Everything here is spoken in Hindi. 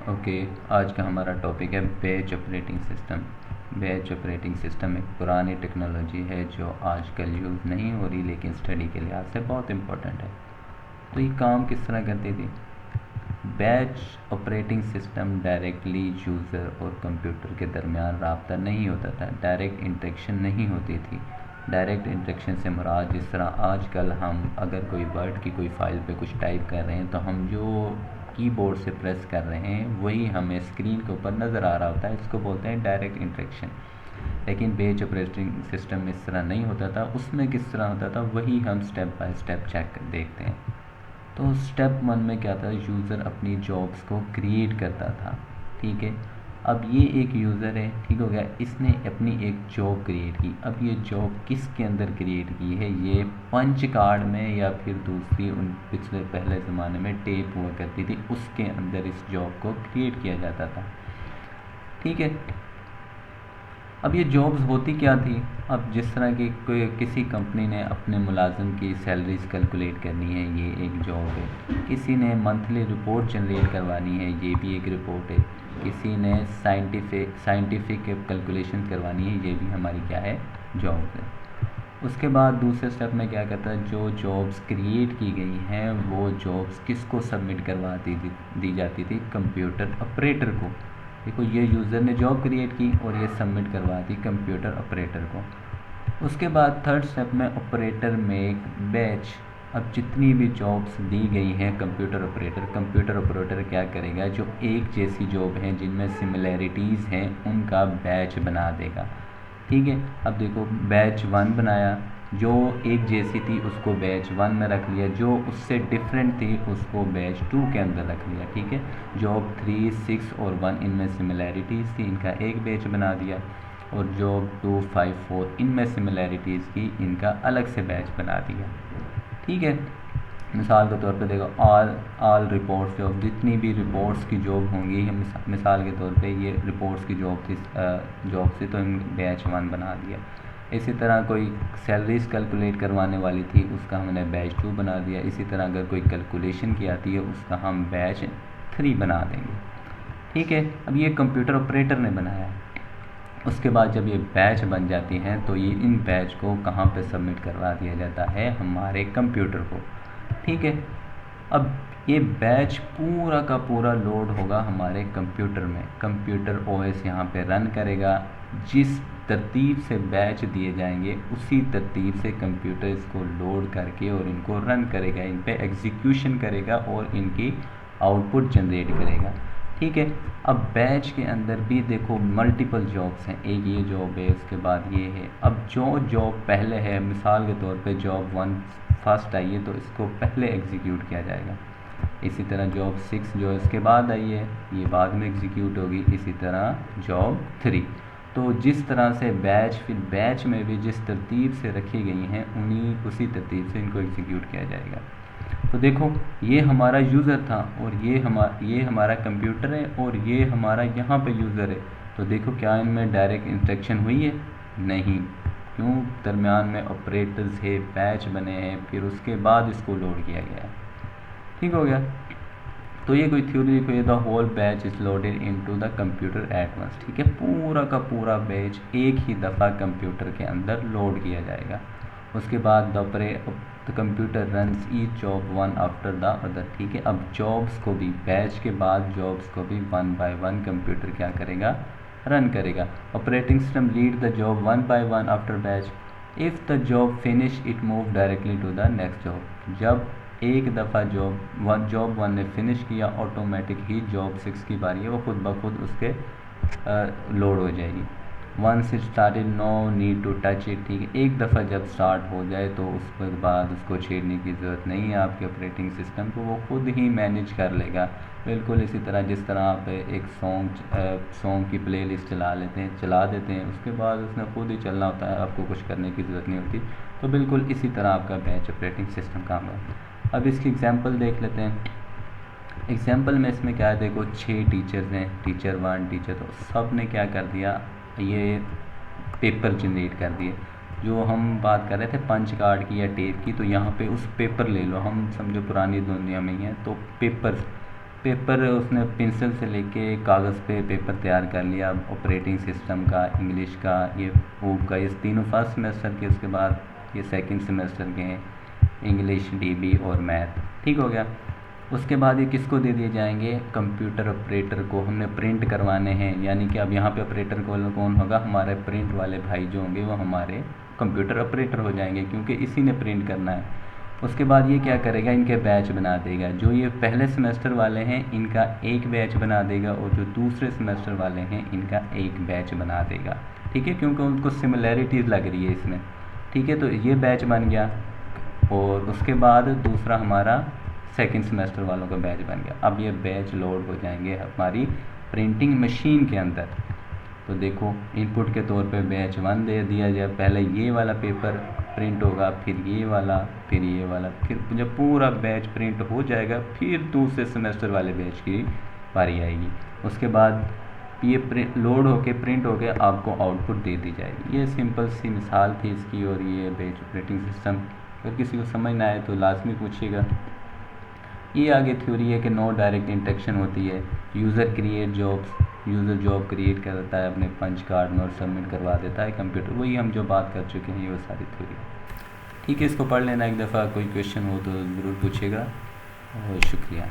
ओके, आज का हमारा टॉपिक है batch operating system. Batch operating system एक पुरानी टेक्नोलॉजी है जो आजकल यूज़ नहीं हो रही, लेकिन स्टडी के लिहाज से बहुत इम्पोर्टेंट है। तो ये काम किस तरह करती थी? Batch operating system directly user और कंप्यूटर के दरमियान राब्ता नहीं होता था, डायरेक्ट इंटरेक्शन नहीं होती थी। डायरेक्ट इंटरेक्शन से मुराद, जिस तरह आजकल हम अगर कोई वर्ड की कोई फाइल पे कुछ टाइप कर रहे हैं तो हम जो कीबोर्ड से प्रेस कर रहे हैं वही हमें स्क्रीन के ऊपर नज़र आ रहा होता है, इसको बोलते हैं डायरेक्ट इंटरेक्शन। लेकिन बैच ऑपरेटिंग सिस्टम में इस तरह नहीं होता था। उसमें किस तरह होता था वही हम स्टेप बाय स्टेप चेक देखते हैं। तो स्टेप 1 में क्या था, यूज़र अपनी जॉब्स को क्रिएट करता था। ठीक है, अब ये एक यूज़र है, ठीक हो गया, इसने अपनी एक जॉब क्रिएट की। अब ये जॉब किसके अंदर क्रिएट की है? ये पंच कार्ड में या फिर दूसरी उन पिछले पहले ज़माने में टेप हुआ करती थी, उसके अंदर इस जॉब को क्रिएट किया जाता था। ठीक है, अब ये जॉब्स होती क्या थी? अब जिस तरह की कोई किसी कंपनी ने अपने मुलाजिम की सैलरीज कैलकुलेट करनी है, ये एक जॉब है। किसी ने मंथली रिपोर्ट जनरेट करवानी है, ये भी एक रिपोर्ट है। किसी ने साइंटिफिक कैलकुलेशन करवानी है, ये भी हमारी क्या है? जॉब है। उसके बाद दूसरे स्टेप में क्या करता है, जो जॉब्स क्रिएट की गई हैं वो जॉब्स किसको सबमिट दी जाती थी? कंप्यूटर ऑपरेटर को। देखो, ये यूज़र ने जॉब क्रिएट की और ये सबमिट करवा दी कंप्यूटर ऑपरेटर को। उसके बाद थर्ड स्टेप में ऑपरेटर मेक बैच। अब जितनी भी जॉब्स दी गई हैं कंप्यूटर ऑपरेटर क्या करेगा? जो एक जैसी जॉब हैं जिनमें सिमिलैरिटीज़ हैं उनका बैच बना देगा। ठीक है, अब देखो, बैच 1 बनाया, जो एक जैसी थी उसको बैच 1 में रख लिया, जो उससे डिफरेंट थी उसको बैच 2 के अंदर रख लिया। ठीक है, जॉब 3, 6 और 1 इनमें सिमिलैरिटीज़ थी, इनका एक बैच बना दिया। और जॉब 2, 5, 4 इनमें सिमिलैरिटीज़ की, इनका अलग से बैच बना दिया। ठीक है, मिसाल के तौर पे देखो, ऑल रिपोर्ट्स जॉब, जितनी भी रिपोर्ट्स की जॉब होंगी, मिसाल के तौर पे ये रिपोर्ट्स की जॉब थी तो इन बैच 1 बना दिया। इसी तरह कोई सैलरीज कैलकुलेट करवाने वाली थी, उसका हमने बैच 2 बना दिया। इसी तरह अगर कोई कैलकुलेशन की आती है उसका हम बैच 3 बना देंगे। ठीक है, अब ये कंप्यूटर ऑपरेटर ने बनाया है। उसके बाद जब ये बैच बन जाती हैं तो ये इन बैच को कहाँ पे सबमिट करवा दिया जाता है? हमारे कंप्यूटर को। ठीक है, अब ये बैच पूरा का पूरा लोड होगा हमारे कंप्यूटर में। कंप्यूटर ओएस यहाँ पे रन करेगा। जिस तरतीब से बैच दिए जाएंगे उसी तरतीब से कंप्यूटर इसको लोड करके और इनको रन करेगा, इन पे एग्जीक्यूशन करेगा और इनकी आउटपुट जनरेट करेगा। ठीक है, अब बैच के अंदर भी देखो मल्टीपल जॉब्स हैं, एक ये जॉब है, उसके बाद ये है। अब जो जॉब पहले है, मिसाल के तौर पे जॉब 1 फर्स्ट आई है तो इसको पहले एग्जीक्यूट किया जाएगा। इसी तरह जॉब 6 जो इसके बाद आई है ये बाद में एग्जीक्यूट होगी। इसी तरह जॉब 3। तो जिस तरह से बैच, फिर बैच में भी जिस तरतीब से रखी गई हैं उसी तरतीब से इनको एग्जीक्यूट किया जाएगा। तो देखो, ये हमारा यूज़र था और ये हमारा कंप्यूटर है और ये हमारा यहाँ पे यूज़र है। तो देखो, क्या इनमें डायरेक्ट इंस्ट्रक्शन हुई है? नहीं। क्यों? दरमियान में ऑपरेटर्स है, बैच बने हैं, फिर उसके बाद इसको लोड किया गया। ठीक हो गया। तो ये कोई थ्योरी देखो, ये the whole batch is loaded into the computer at once. ठीक है, पूरा का पूरा बैच एक ही दफ़ा कंप्यूटर के अंदर लोड किया जाएगा। उसके बाद the computer runs each job 1 after the other. ठीक है, अब जॉब्स को भी, बैच के बाद जॉब्स को भी 1 बाय 1 कंप्यूटर क्या करेगा? रन करेगा। Operating system lead the job 1 by 1 after batch. If the job finish it move directly to the next job. जब एक दफ़ा जॉब 1 ने फिनिश किया, ऑटोमेटिक ही जॉब 6 की बारी है, वो खुद ब खुद उसके लोड हो जाएगी। Once it started no need to touch it. ठीक है, एक दफ़ा जब स्टार्ट हो जाए तो उसके बाद उसको छेड़ने की ज़रूरत नहीं है आपके ऑपरेटिंग सिस्टम को, वो खुद ही मैनेज कर लेगा। बिल्कुल इसी तरह जिस तरह आप एक सॉन्ग की प्लेलिस्ट चला देते हैं, उसके बाद उसने खुद ही चलना होता है, आपको कुछ करने की ज़रूरत नहीं होती। तो बिल्कुल इसी तरह आपका बैच ऑपरेटिंग सिस्टम काम है। अब इसकी एग्जांपल देख लेते हैं। एग्जांपल में इसमें क्या है, देखो 6 टीचर्स हैं, टीचर 1, टीचर 2, सब ने क्या कर दिया? ये पेपर जनरेट कर दिए। जो हम बात कर रहे थे पंच कार्ड की या टेप की, तो यहाँ पे उस पेपर ले लो, हम समझो पुरानी दुनिया में ही हैं तो पेपर पेपर उसने पेंसिल से लेके कागज़ पे पेपर तैयार कर लिया ऑपरेटिंग सिस्टम का, इंग्लिश का, ये ऊब का, ये तीनों फर्स्ट सेमेस्टर के, उसके बाद ये सेकंड सेमेस्टर के हैं, इंग्लिश, डीबी और मैथ। ठीक हो गया। उसके बाद ये किसको दे दिए जाएंगे, कंप्यूटर ऑपरेटर को। हमने प्रिंट करवाने हैं, यानी कि अब यहाँ पे ऑपरेटर कौन होगा, हमारे प्रिंट वाले भाई जो होंगे वो हमारे कंप्यूटर ऑपरेटर हो जाएंगे, क्योंकि इसी ने प्रिंट करना है। उसके बाद ये क्या करेगा, इनके बैच बना देगा। जो ये पहले सेमेस्टर वाले हैं इनका एक बैच बना देगा, और जो दूसरे सेमेस्टर वाले हैं इनका एक बैच बना देगा। ठीक है, क्योंकि उनको सिमिलैरिटीज़ लग रही है इसमें। ठीक है, तो ये बैच बन गया। और उसके बाद दूसरा हमारा सेकंड सेमेस्टर वालों का बैच बन गया। अब ये बैच लोड हो जाएंगे हमारी प्रिंटिंग मशीन के अंदर। तो देखो, इनपुट के तौर पे बैच 1 दे दिया जाए, पहले ये वाला पेपर प्रिंट होगा, फिर ये वाला, फिर ये वाला, फिर जब पूरा बैच प्रिंट हो जाएगा फिर दूसरे सेमेस्टर वाले बैच की बारी आएगी। उसके बाद ये लोड होके प्रिंट होके आपको आउटपुट दे दी जाएगी। ये सिंपल सी मिसाल थी इसकी। और ये बैच ऑपरेटिंग सिस्टम, अगर किसी को समझ ना आए तो लाजमी पूछिएगा। ये आगे थ्योरी है कि नो डायरेक्ट इंटरेक्शन होती है। User create jobs, user job create करता है, अपने पंच कार्ड में और सबमिट करवा देता है कंप्यूटर। वही हम जो बात कर चुके हैं, ये वो सारी थ्योरी। ठीक है, इसको पढ़ लेना एक दफ़ा। कोई क्वेश्चन हो तो ज़रूर पूछिएगा, और शुक्रिया।